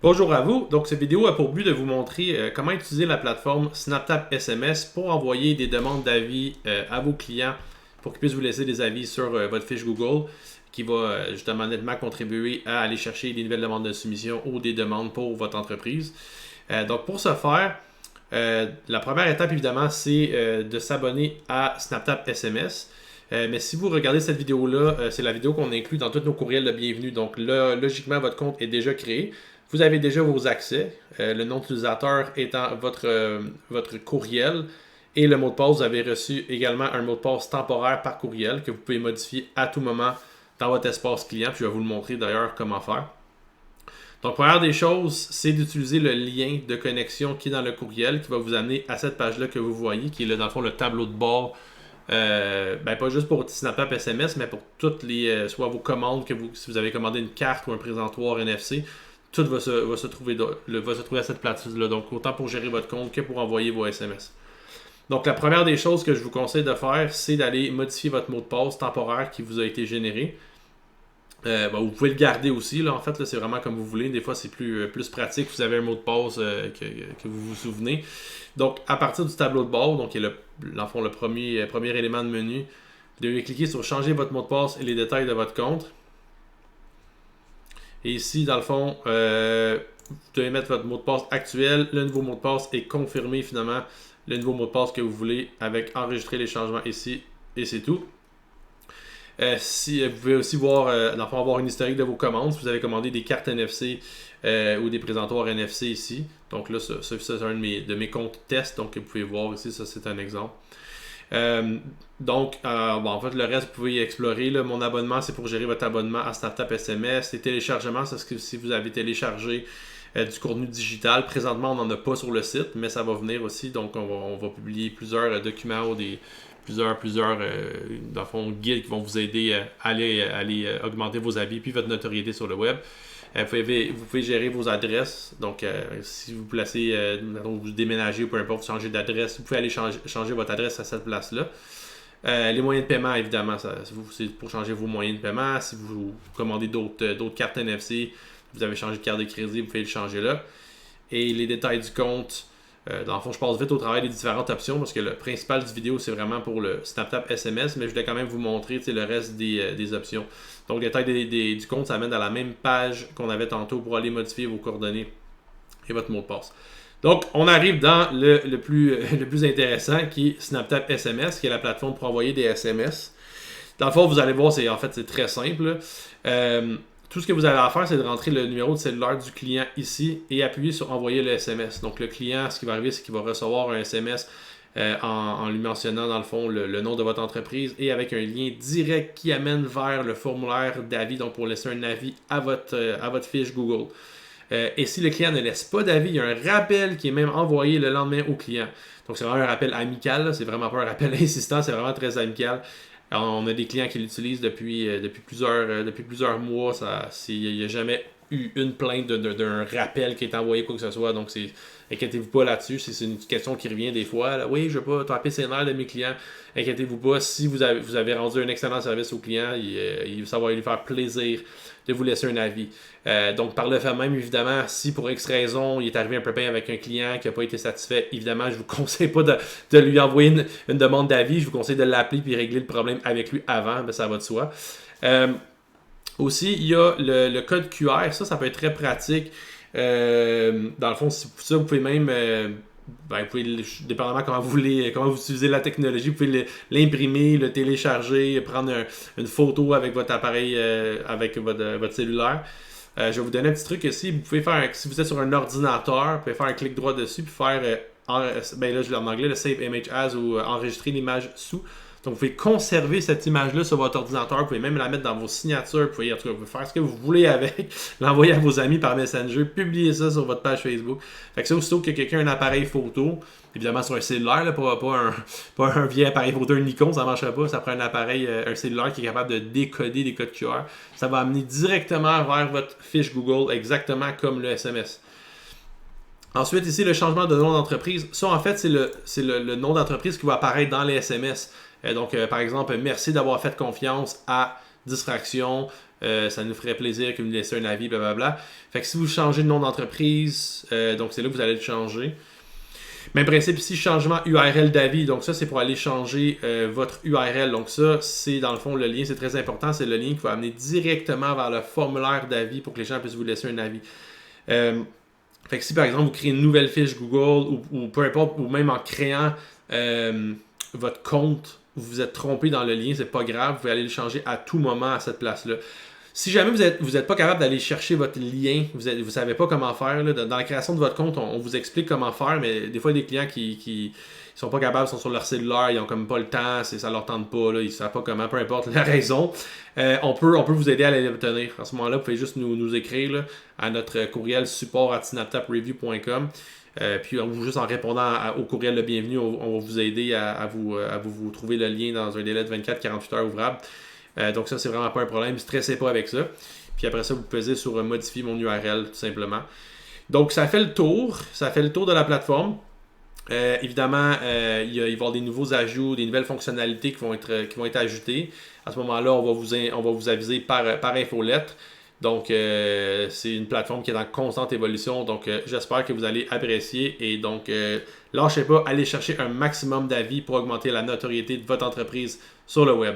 Bonjour à vous. Donc, cette vidéo a pour but de vous montrer comment utiliser la plateforme SnapTap SMS pour envoyer des demandes d'avis à vos clients pour qu'ils puissent vous laisser des avis sur votre fiche Google qui va justement nettement contribuer à aller chercher des nouvelles demandes de soumission ou des demandes pour votre entreprise. Donc, pour ce faire, la première étape, évidemment, c'est de s'abonner à SnapTap SMS. Mais si vous regardez cette vidéo-là, c'est la vidéo qu'on inclut dans tous nos courriels de bienvenue. Donc là, logiquement, votre compte est déjà créé. Vous avez déjà vos accès. Le nom d'utilisateur étant votre courriel. Et le mot de passe, vous avez reçu également un mot de passe temporaire par courriel que vous pouvez modifier à tout moment dans votre espace client. Puis je vais vous le montrer d'ailleurs comment faire. Donc, première des choses, c'est d'utiliser le lien de connexion qui est dans le courriel qui va vous amener à cette page-là que vous voyez, qui est là, dans le fond, le tableau de bord. Pas juste pour SnapTap SMS, mais pour toutes les soit vos commandes, si vous avez commandé une carte ou un présentoir NFC, tout va se trouver à cette place-là. Donc, autant pour gérer votre compte que pour envoyer vos SMS. Donc, la première des choses que je vous conseille de faire, c'est d'aller modifier votre mot de passe temporaire qui vous a été généré. Vous pouvez le garder aussi, là, en fait, là, c'est vraiment comme vous voulez. Des fois, c'est plus pratique. Vous avez un mot de passe que vous vous souvenez. Donc, à partir du tableau de bord, donc qui est le premier élément de menu, vous devez cliquer sur changer votre mot de passe et les détails de votre compte. Et ici, dans le fond, vous devez mettre votre mot de passe actuel. Le nouveau mot de passe est confirmé finalement. Le nouveau mot de passe que vous voulez avec enregistrer les changements ici. Et c'est tout. Vous pouvez aussi avoir une historique de vos commandes. Si vous avez commandé des cartes NFC ou des présentoirs NFC ici. Donc là, ça c'est un de mes comptes tests. Donc vous pouvez voir ici, ça c'est un exemple. En fait, le reste, vous pouvez explorer. Là, mon abonnement, c'est pour gérer votre abonnement à SnapTap SMS. Les téléchargements, c'est ce que si vous avez téléchargé du contenu digital. Présentement, on n'en a pas sur le site, mais ça va venir aussi. Donc, on va publier plusieurs documents ou plusieurs dans le fond, guides qui vont vous aider à aller augmenter vos avis puis votre notoriété sur le web. Vous pouvez gérer vos adresses. Donc, si vous placez, vous déménagez ou peu importe, vous changez d'adresse, vous pouvez aller changer votre adresse à cette place-là. Les moyens de paiement, évidemment, c'est pour changer vos moyens de paiement. Si vous commandez d'autres cartes NFC, vous avez changé de carte de crédit, vous pouvez le changer là. Et les détails du compte, dans le fond, je passe vite au travail des différentes options parce que le principal du vidéo, c'est vraiment pour le SnapTap SMS, mais je voulais quand même vous montrer le reste des options. Donc, les détails du compte, ça amène à la même page qu'on avait tantôt pour aller modifier vos coordonnées et votre mot de passe. Donc, on arrive dans le plus intéressant qui est SnapTap SMS, qui est la plateforme pour envoyer des SMS. Dans le fond, vous allez voir, c'est très simple. Tout ce que vous avez à faire, c'est de rentrer le numéro de cellulaire du client ici et appuyer sur envoyer le SMS. Donc, le client, ce qui va arriver, c'est qu'il va recevoir un SMS en lui mentionnant, dans le fond, le nom de votre entreprise et avec un lien direct qui amène vers le formulaire d'avis, donc pour laisser un avis à votre fiche Google. Et si le client ne laisse pas d'avis, il y a un rappel qui est même envoyé le lendemain au client. Donc, c'est vraiment un rappel amical, là. C'est vraiment pas un rappel insistant, c'est vraiment très amical. Alors, on a des clients qui l'utilisent depuis plusieurs mois. Il n'y a jamais eu une plainte d'un rappel qui est envoyé, quoi que ce soit. Donc, inquiétez-vous pas là-dessus. C'est une question qui revient des fois. Là, oui, je ne veux pas taper ses nerfs de mes clients. Inquiétez-vous pas. Si vous avez rendu un excellent service au client, ça va lui faire plaisir de vous laisser un avis. Donc, par le fait même, évidemment, si pour X raison, il est arrivé un pépin avec un client qui n'a pas été satisfait, évidemment, je ne vous conseille pas de lui envoyer une demande d'avis. Je vous conseille de l'appeler et régler le problème avec lui avant. Ben, ça va de soi. Aussi, il y a le code QR. Ça peut être très pratique. Dans le fond, ça, vous pouvez même... vous pouvez, dépendamment comment vous utilisez la technologie, vous pouvez l'imprimer, le télécharger, prendre une photo avec votre appareil, avec votre cellulaire. Je vais vous donner un petit truc ici. Vous pouvez faire, si vous êtes sur un ordinateur, vous pouvez faire un clic droit dessus puis faire, là je l'ai en anglais, le Save Image As ou enregistrer l'image sous. Donc, vous pouvez conserver cette image-là sur votre ordinateur. Vous pouvez même la mettre dans vos signatures. Vous pouvez faire ce que vous voulez avec. L'envoyer à vos amis par Messenger. Publier ça sur votre page Facebook. Fait que ça, aussitôt que quelqu'un a un appareil photo, évidemment sur un cellulaire, là, pas un vieil appareil photo, un Nikon, ça ne marcherait pas. Ça prend un appareil, un cellulaire qui est capable de décoder des codes QR. Ça va amener directement vers votre fiche Google, exactement comme le SMS. Ensuite, ici, le changement de nom d'entreprise. Ça, en fait, c'est le nom d'entreprise qui va apparaître dans les SMS. Donc, par exemple, merci d'avoir fait confiance à distraction. Ça nous ferait plaisir que vous nous laissiez un avis, blablabla. Fait que si vous changez de nom d'entreprise, donc c'est là que vous allez le changer. Même principe ici, changement URL d'avis. Donc ça, c'est pour aller changer votre URL. Donc ça, c'est dans le fond le lien, c'est très important. C'est le lien qui va amener directement vers le formulaire d'avis pour que les gens puissent vous laisser un avis. Fait que si par exemple vous créez une nouvelle fiche Google ou peu importe, ou même en créant votre compte, vous vous êtes trompé dans le lien, c'est pas grave, vous pouvez aller le changer à tout moment à cette place-là. Si jamais vous êtes pas capable d'aller chercher votre lien, vous savez pas comment faire, là, dans la création de votre compte, on vous explique comment faire, mais des fois, il y a des clients qui sont pas capables, sont sur leur cellulaire, ils ont comme pas le temps, ça leur tente pas, là, ils savent pas comment, peu importe la raison. On peut vous aider à l'obtenir. À ce moment-là, vous pouvez juste nous écrire là, à notre courriel support@snaptapreview.com. Puis juste en répondant au courriel de bienvenue, on va vous aider à vous trouver le lien dans un délai de 24-48 heures ouvrable. Donc ça, c'est vraiment pas un problème. Ne stressez pas avec ça. Puis après ça, vous pesez sur modifier mon URL, tout simplement. Donc ça fait le tour. Ça fait le tour de la plateforme. Évidemment, il va y avoir des nouveaux ajouts, des nouvelles fonctionnalités qui vont être ajoutées. À ce moment-là, on va vous aviser par infolettre. Donc, c'est une plateforme qui est en constante évolution. Donc, j'espère que vous allez apprécier. Et donc, lâchez pas, allez chercher un maximum d'avis pour augmenter la notoriété de votre entreprise sur le web.